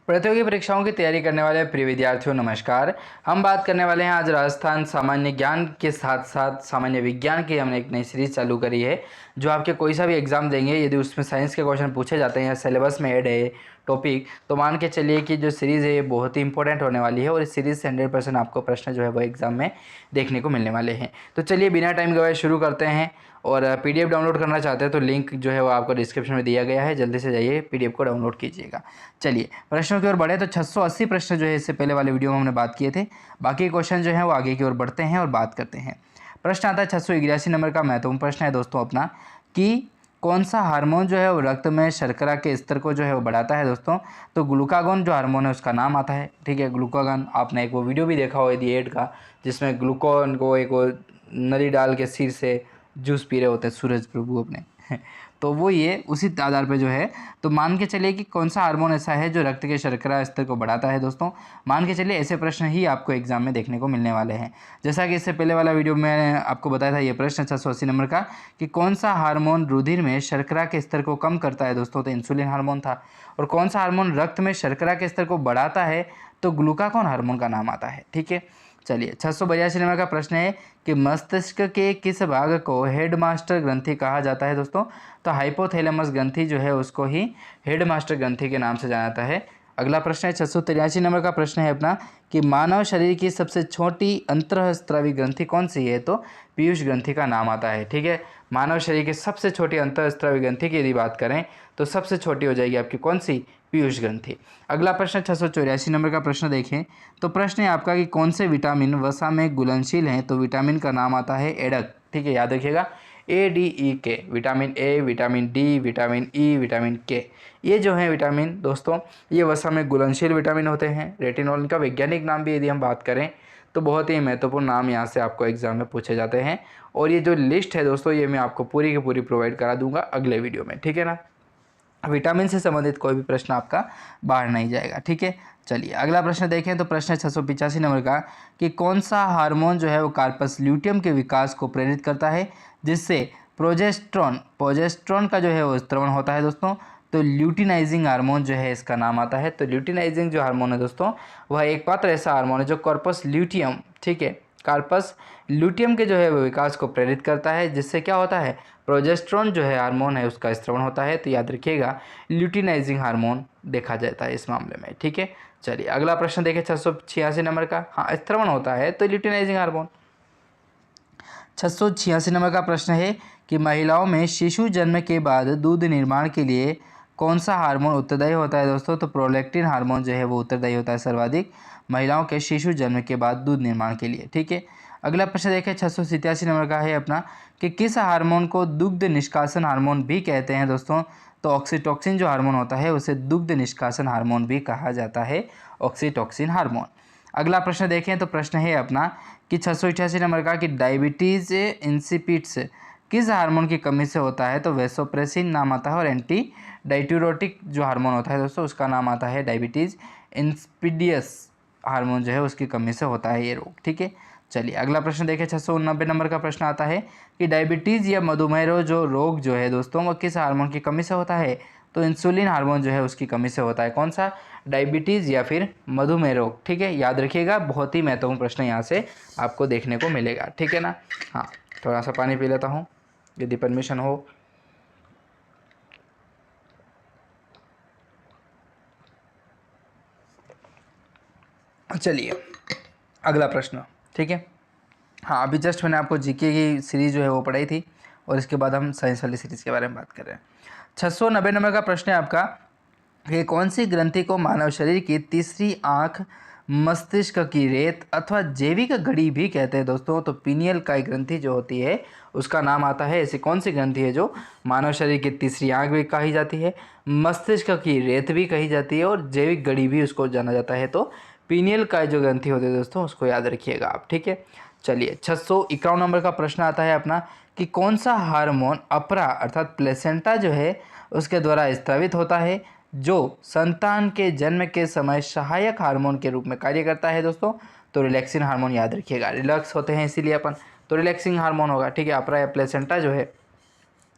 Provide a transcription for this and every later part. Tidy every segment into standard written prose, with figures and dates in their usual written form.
प्रतियोगी परीक्षाओं की तैयारी करने वाले प्रिय विद्यार्थियों नमस्कार। हम बात करने वाले हैं आज राजस्थान सामान्य ज्ञान के साथ साथ सामान्य विज्ञान की हमने एक नई सीरीज चालू करी है जो आपके कोई सा भी एग्जाम देंगे यदि उसमें साइंस के क्वेश्चन पूछे जाते हैं या सिलेबस में ऐड है टॉपिक तो मान के चलिए कि जो सीरीज़ है ये बहुत ही इंपॉर्टेंट होने वाली है और इस सीरीज़ से 100% आपको प्रश्न जो है वो एग्जाम में देखने को मिलने वाले हैं। तो चलिए बिना टाइम गवाए शुरू करते हैं। और पीडीएफ डाउनलोड करना चाहते हैं तो लिंक जो है वो आपको डिस्क्रिप्शन में दिया गया है, जल्दी से जाइए पीडीएफ को डाउनलोड कीजिएगा। चलिए प्रश्नों की ओर बढ़े तो 680 प्रश्न जो है इससे पहले वाले वीडियो में हमने बात किए थे। बाकी क्वेश्चन जो है वो आगे की ओर बढ़ते हैं और बात करते हैं। प्रश्न आता है 681 नंबर का महत्वपूर्ण प्रश्न है दोस्तों अपना कि कौन सा हार्मोन जो है वो रक्त में शर्करा के स्तर को जो है वो बढ़ाता है दोस्तों। तो ग्लूकागोन जो हार्मोन है उसका नाम आता है, ठीक है। ग्लूकागोन आपने एक वो वीडियो भी देखा हो यदि एड का, जिसमें ग्लूकोन को एक वो नली डाल के सिर से जूस पी रहे होते हैं सूरज प्रभु अपने तो वो ये उसी आधार पे जो है तो मान के चलिए कि कौन सा हार्मोन ऐसा है जो रक्त के शर्करा स्तर को बढ़ाता है दोस्तों। मान के चलिए ऐसे प्रश्न ही आपको एग्जाम में देखने को मिलने वाले हैं। जैसा कि इससे पहले वाला वीडियो में मैंने आपको बताया था ये प्रश्न 680 नंबर का कि कौन सा हार्मोन रुधिर में शर्करा के स्तर को कम करता है दोस्तों, तो इंसुलिन हार्मोन था। और कौन सा हार्मोन रक्त में शर्करा के स्तर को बढ़ाता है तो ग्लूकागोन हार्मोन का नाम आता है, ठीक है। चलिए 682 नंबर का प्रश्न है कि मस्तिष्क के किस भाग को हेडमास्टर ग्रंथि कहा जाता है दोस्तों। तो हाइपोथैलेमस ग्रंथि जो है उसको ही हेडमास्टर ग्रंथि के नाम से जाना जाता है। अगला प्रश्न है 683 नंबर का प्रश्न है अपना कि मानव शरीर की सबसे छोटी अंतःस्रावी ग्रंथि कौन सी है, तो पीयूष ग्रंथि का नाम आता है, ठीक है। मानव शरीर की सबसे छोटी अंतःस्रावी ग्रंथि की यदि बात करें तो सबसे छोटी हो जाएगी आपकी कौन सी, पीयूष ग्रंथि। अगला प्रश्न 684 नंबर का प्रश्न देखें तो प्रश्न है आपका कि कौन से विटामिन वसा में घुलनशील हैं, तो विटामिन का नाम आता है एडक, ठीक है। याद रखिएगा ADEK, vitamin A, vitamin D, vitamin E, vitamin के, ये जो है विटामिन दोस्तों ये वसा में घुलनशील विटामिन होते हैं। रेटिनॉल का वैज्ञानिक नाम भी यदि हम बात करें तो बहुत ही महत्वपूर्ण नाम यहाँ से आपको एग्जाम में पूछे जाते हैं। और ये जो लिस्ट है दोस्तों ये मैं आपको पूरी की पूरी प्रोवाइड करा दूंगा अगले वीडियो में, ठीक है ना। विटामिन से संबंधित कोई भी प्रश्न आपका बाहर नहीं जाएगा, ठीक है। चलिए अगला प्रश्न देखें तो प्रश्न है 685 नंबर का कि कौन सा हार्मोन जो है वो कार्पस ल्यूटियम के विकास को प्रेरित करता है जिससे प्रोजेस्ट्रॉन का जो है वो स्त्रवण होता है दोस्तों। तो ल्यूटिनाइजिंग हार्मोन जो है इसका नाम आता है। तो ल्यूटिनाइजिंग जो हार्मोन है दोस्तों वह एक मात्र ऐसा हार्मोन है जो कार्पस ल्यूटियम, ठीक है, कार्पस ल्यूटियम के जो है वो विकास को प्रेरित करता है जिससे क्या होता है, प्रोजेस्ट्रॉन जो है हार्मोन है उसका स्त्रवण होता है। तो याद रखिएगा ल्यूटिनाइजिंग हार्मोन देखा जाता है इस मामले में, ठीक है। चलिए अगला प्रश्न देखिए 686 नंबर का, हाँ स्त्रवण होता है तो ल्यूटिनाइजिंग हार्मोन। 686 नंबर का प्रश्न है कि महिलाओं में शिशु जन्म के बाद दूध निर्माण के लिए कौन सा हार्मोन उत्तरदायी होता है दोस्तों। तो प्रोलैक्टिन हार्मोन जो है वो उत्तरदायी होता है सर्वाधिक महिलाओं के शिशु जन्म के बाद दूध निर्माण के लिए, ठीक है। अगला प्रश्न देखें 687 नंबर का है अपना कि किस हार्मोन को दुग्ध निष्कासन हार्मोन भी कहते हैं दोस्तों। तो ऑक्सीटोसिन जो हार्मोन होता है उसे दुग्ध निष्कासन हार्मोन भी कहा जाता है, ऑक्सीटोसिन हार्मोन। अगला प्रश्न देखें तो प्रश्न है अपना कि 688 नंबर का कि डायबिटीज़ इंसिपिड्स किस हार्मोन की कमी से होता है। तो वेसोप्रेसिन नाम आता है और एंटी डाइट्यूरोटिक जो हार्मोन होता है दोस्तों उसका नाम आता है डायबिटीज़ इंसिपिडियस हार्मोन जो है उसकी कमी से होता है ये रोग, ठीक है। चलिए अगला प्रश्न देखें 689 नंबर का प्रश्न आता है कि डायबिटीज़ या मधुमेह जो रोग जो है दोस्तों वो किस हार्मोन की कमी से होता है। तो इंसुलिन हार्मोन जो है उसकी कमी से होता है। कौन सा, डायबिटीज़ या फिर मधुमेह रोग, ठीक है। याद रखिएगा बहुत ही महत्वपूर्ण प्रश्न यहाँ से आपको देखने को मिलेगा, ठीक है ना। हाँ थोड़ा सा पानी पी लेता हूँ यदि परमिशन हो। चलिए अगला प्रश्न, ठीक है। हाँ अभी जस्ट मैंने आपको जीके की सीरीज़ जो है वो पढ़ाई थी और इसके बाद हम साइंस वाली सीरीज़ के बारे में बात कर रहे हैं। 690 नंबर का प्रश्न है आपका कि कौन सी ग्रंथि को मानव शरीर की तीसरी आँख, मस्तिष्क की रेत अथवा जैविक घड़ी भी कहते हैं दोस्तों। तो पीनियल काय ग्रंथि जो होती है उसका नाम आता है। ऐसी कौन सी ग्रंथि है जो मानव शरीर की तीसरी आँख भी कही जाती है, मस्तिष्क की रेत भी कही जाती है और जैविक घड़ी भी उसको जाना जाता है। तो पीनियल काय जो ग्रंथि होती है दोस्तों उसको याद रखिएगा आप, ठीक है। चलिए 651 नंबर का प्रश्न आता है अपना कि कौन सा हार्मोन अपरा अर्थात प्लेसेंटा जो है उसके द्वारा स्रावित होता है जो संतान के जन्म के समय सहायक हार्मोन के रूप में कार्य करता है दोस्तों। तो रिलैक्सिन हार्मोन याद रखिएगा, रिलैक्स होते हैं इसीलिए अपन, तो रिलैक्सिंग हार्मोन होगा, ठीक है। अपरा या प्लेसेंटा जो है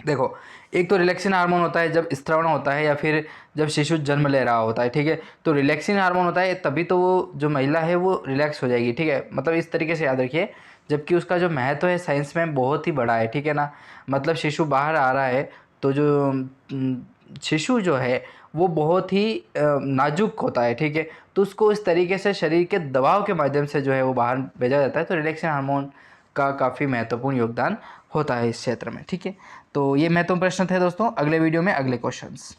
देखो, एक तो रिलैक्सिन हार्मोन होता है जब स्त्रवण होता है या फिर जब शिशु जन्म ले रहा होता है, ठीक है। तो रिलैक्सिन हार्मोन होता है तभी तो वो जो महिला है वो रिलैक्स हो जाएगी, ठीक है। मतलब इस तरीके से याद रखिए, जबकि उसका जो महत्व है साइंस में बहुत ही बड़ा है, ठीक है ना। मतलब शिशु बाहर आ रहा है तो जो शिशु जो है वो बहुत ही नाजुक होता है, ठीक है। तो उसको इस तरीके से शरीर के दबाव के माध्यम से जो है वो बाहर भेजा जाता है। तो रिलैक्सिन हार्मोन का काफ़ी महत्वपूर्ण योगदान होता है इस क्षेत्र में, ठीक है। तो ये महत्वपूर्ण प्रश्न थे दोस्तों। अगले वीडियो में अगले क्वेश्चंस।